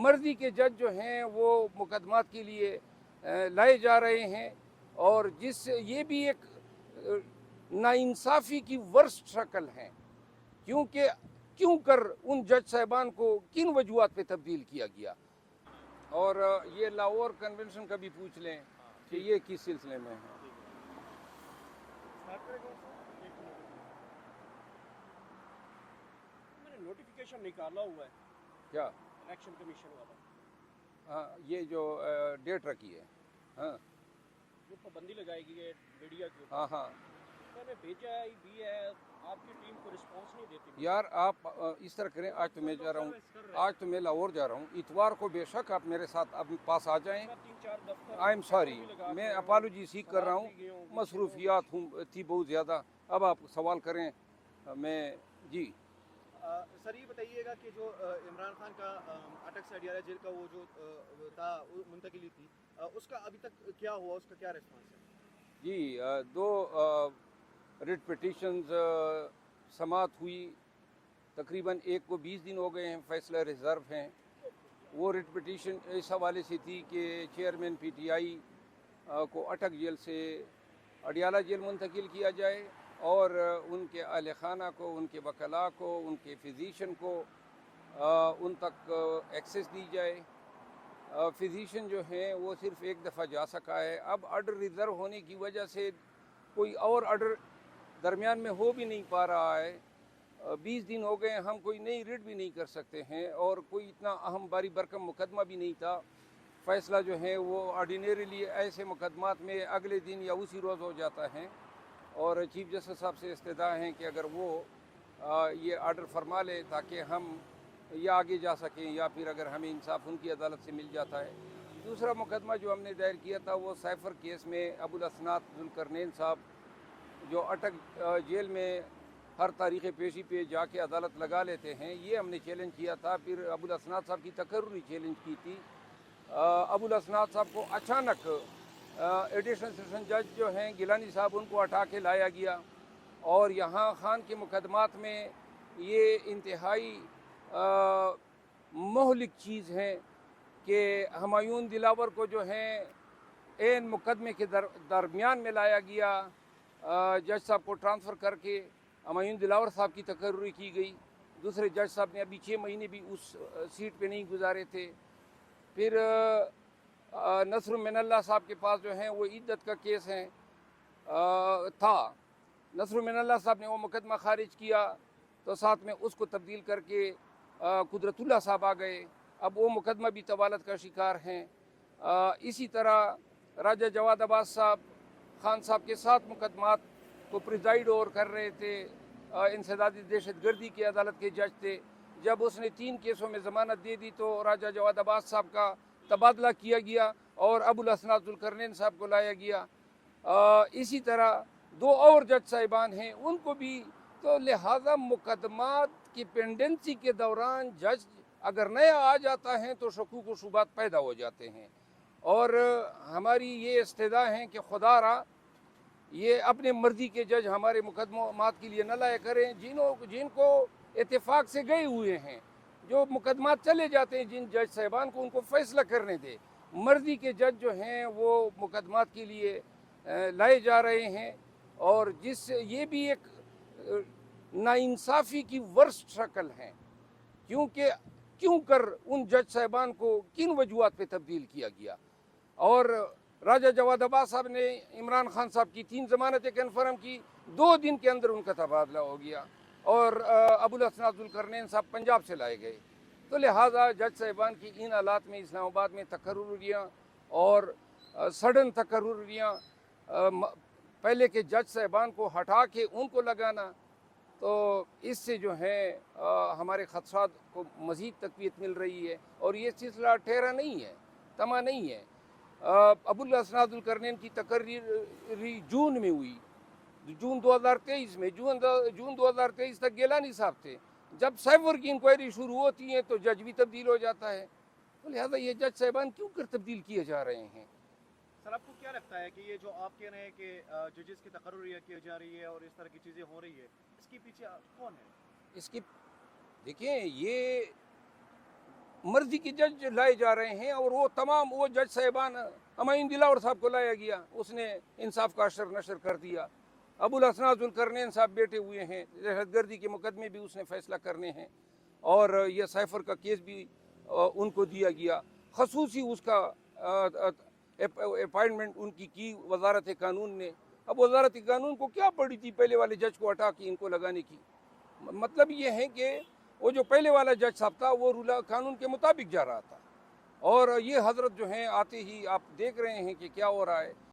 مرضی کے جج جو ہیں وہ مقدمات کے لیے لائے جا رہے ہیں، اور جس سے یہ بھی ایک ناانصافی کی ورسٹ شکل ہے، کیونکہ کیوں کر ان جج صاحبان کو کن وجوہات پہ تبدیل کیا گیا. اور یہ لاہور کنونشن کا بھی پوچھ لیں کہ یہ کس سلسلے میں ہے. میں نے نوٹیفیکیشن نکالا ہوا ہے کیا الیکشن کمیشن والا، ہاں یہ جو ڈیٹ رکھی ہے، ہاں جو پابندی لگائی گئی ہے میڈیا کے اوپر، ہاں ہاں میں نے بھیجا ہے بھی ہے، آپ کی ٹیم کو رسپانس نہیں دیتی. یار آپ اس طرح کریں، آج تو میں جا رہا ہوں، آج تو میں لاہور جا رہا ہوں، اتوار کو بے شک آپ میرے ساتھ اب پاس آ جائیں. میں 3-4 دفتر آئی ایم سوری، میں اپالوجی سیکھ کر رہا ہوں، مصروفیات تھی بہت زیادہ. اب آپ سوال کریں. میں جی سر یہ بتائیے گا کہ جو عمران خان کا اٹک سے اڈیالہ جیل کا وہ جو تھا منتقلی تھی، اس کا ابھی تک کیا ہوا، اس کا کیا ریسپانس ہے؟ جی دو ریٹ پٹیشنز سماعت ہوئی، تقریباً ایک کو 20 دن ہو گئے ہیں، فیصلہ ریزرو ہیں. وہ ریٹ پٹیشن اس حوالے سے تھی کہ چیئرمین پی ٹی آئی کو اٹک جیل سے اڈیالہ جیل منتقل کیا جائے، اور ان کے اہل خانہ کو، ان کے وکلاء کو، ان کے فزیشین کو ان تک ایکسیس دی جائے. فزیشین جو ہیں وہ صرف ایک دفعہ جا سکا ہے. اب آرڈر ریزرو ہونے کی وجہ سے کوئی اور آرڈر درمیان میں ہو بھی نہیں پا رہا ہے. 20 دن ہو گئے، ہم کوئی نئی ریٹ بھی نہیں کر سکتے ہیں، اور کوئی اتنا اہم باری برکم مقدمہ بھی نہیں تھا. فیصلہ جو ہے وہ آرڈینریلی ایسے مقدمات میں اگلے دن یا اسی روز ہو جاتا ہے، اور چیف جسٹس صاحب سے استدعا ہیں کہ اگر وہ یہ آرڈر فرما لے تاکہ ہم یا آگے جا سکیں، یا پھر اگر ہمیں انصاف ان کی عدالت سے مل جاتا ہے. دوسرا مقدمہ جو ہم نے دائر کیا تھا وہ سائفر کیس میں ابو الاسناد ذوالقرنین صاحب جو اٹک جیل میں ہر تاریخ پیشی پہ جا کے عدالت لگا لیتے ہیں، یہ ہم نے چیلنج کیا تھا. پھر ابو الاسناد صاحب کی تقرری چیلنج کی تھی. ابو الاسناد صاحب کو اچانک ایڈیشنل سیشن جج جو ہیں گیلانی صاحب، ان کو ہٹا کے لایا گیا، اور یہاں خان کے مقدمات میں یہ انتہائی مہلک چیز ہے کہ ہمایون دلاور کو جو ہیں این مقدمے کے درمیان میں لایا گیا. جج صاحب کو ٹرانسفر کر کے ہمایون دلاور صاحب کی تقرری کی گئی. دوسرے جج صاحب نے ابھی 6 مہینے بھی اس سیٹ پہ نہیں گزارے تھے. پھر نصر من اللہ صاحب کے پاس جو ہیں وہ عدت کا کیس ہے تھا. نصر من اللہ صاحب نے وہ مقدمہ خارج کیا تو ساتھ میں اس کو تبدیل کر کے قدرت اللہ صاحب آ گئے. اب وہ مقدمہ بھی طوالت کا شکار ہیں. اسی طرح راجہ جواد عباس صاحب خان صاحب کے 7 مقدمات کو پریزائیڈ اوور کر رہے تھے. انسدادی دہشت گردی کی عدالت کے جج تھے. جب اس نے 3 کیسوں میں ضمانت دے دی تو راجہ جواد عباس صاحب کا تبادلہ کیا گیا اور ابو الاسناد ذوالقرنین صاحب کو لایا گیا. اسی طرح 2 اور جج صاحبان ہیں، ان کو بھی. تو لہٰذا مقدمات کی پینڈنسی کے دوران جج اگر نیا آ جاتا ہے تو شکوک و شبہات پیدا ہو جاتے ہیں. اور ہماری یہ استدعا ہے کہ خدا را یہ اپنے مرضی کے جج ہمارے مقدمات کے لیے نہ لایا کریں. جن کو اتفاق سے گئے ہوئے ہیں، جو مقدمات چلے جاتے ہیں جن جج صاحبان کو، ان کو فیصلہ کرنے دے. مرضی کے جج جو ہیں وہ مقدمات کے لیے لائے جا رہے ہیں، اور جس سے یہ بھی ایک ناانصافی کی ورسٹ شکل ہے، کیونکہ کیوں کر ان جج صاحبان کو کن وجوہات پہ تبدیل کیا گیا. اور راجہ جواد عباس صاحب نے عمران خان صاحب کی 3 ضمانتیں کنفرم کی، 2 دن کے اندر ان کا تبادلہ ہو گیا، اور ابو الاسناد ذوالقرنین صاحب پنجاب سے لائے گئے. تو لہٰذا جج صاحبان کی ان حالات میں اسلام آباد میں تقرریاں اور سڈن تقرریاں، پہلے کے جج صاحبان کو ہٹا کے ان کو لگانا، تو اس سے جو ہے ہمارے خدشات کو مزید تقویت مل رہی ہے. اور یہ سلسلہ ٹھہرا نہیں ہے، تما نہیں ہے. ابو الاسناد ذوالقرنین کی تقرری جون میں ہوئی، جون 2023 میں، جون 2023 تک گیلانی صاحب تھے. جب سائفر کی انکوائری شروع ہوتی ہے تو جج بھی تبدیل ہو جاتا ہے. تو لہٰذا یہ جج صاحبان کیوں کر تبدیل کیے جا رہے ہیں؟ سر آپ کو کیا لگتا ہے کہ یہ جو آپ کہہ رہے ہیں کہ ججز کی تقرریاں کی جا رہی ہے اور اس طرح کی چیزیں ہو رہی ہے، اس کے پیچھے کون ہے؟ اس کی دیکھیں، یہ مرضی کے جج لائے جا رہے ہیں، اور وہ تمام وہ جج صاحبان ہمایوں دلاور صاحب کو لایا گیا، اس نے انصاف کا اشر نشر کر دیا۔ ابو الحسن ذوالقرنین صاحب بیٹھے ہوئے ہیں، دہشت گردی کے مقدمے بھی اس نے فیصلہ کرنے ہیں، اور یہ سائفر کا کیس بھی ان کو دیا گیا۔ خصوصی اس کا اپائنٹمنٹ ان کی وزارت قانون نے۔ اب وزارت قانون کو کیا پڑی تھی پہلے والے جج کو ہٹا کے ان کو لگانے کی؟ مطلب یہ ہے کہ وہ جو پہلے والا جج صاحب تھا وہ قانون کے مطابق جا رہا تھا، اور یہ حضرت جو ہیں آتے ہی آپ دیکھ رہے ہیں کہ کیا ہو رہا ہے۔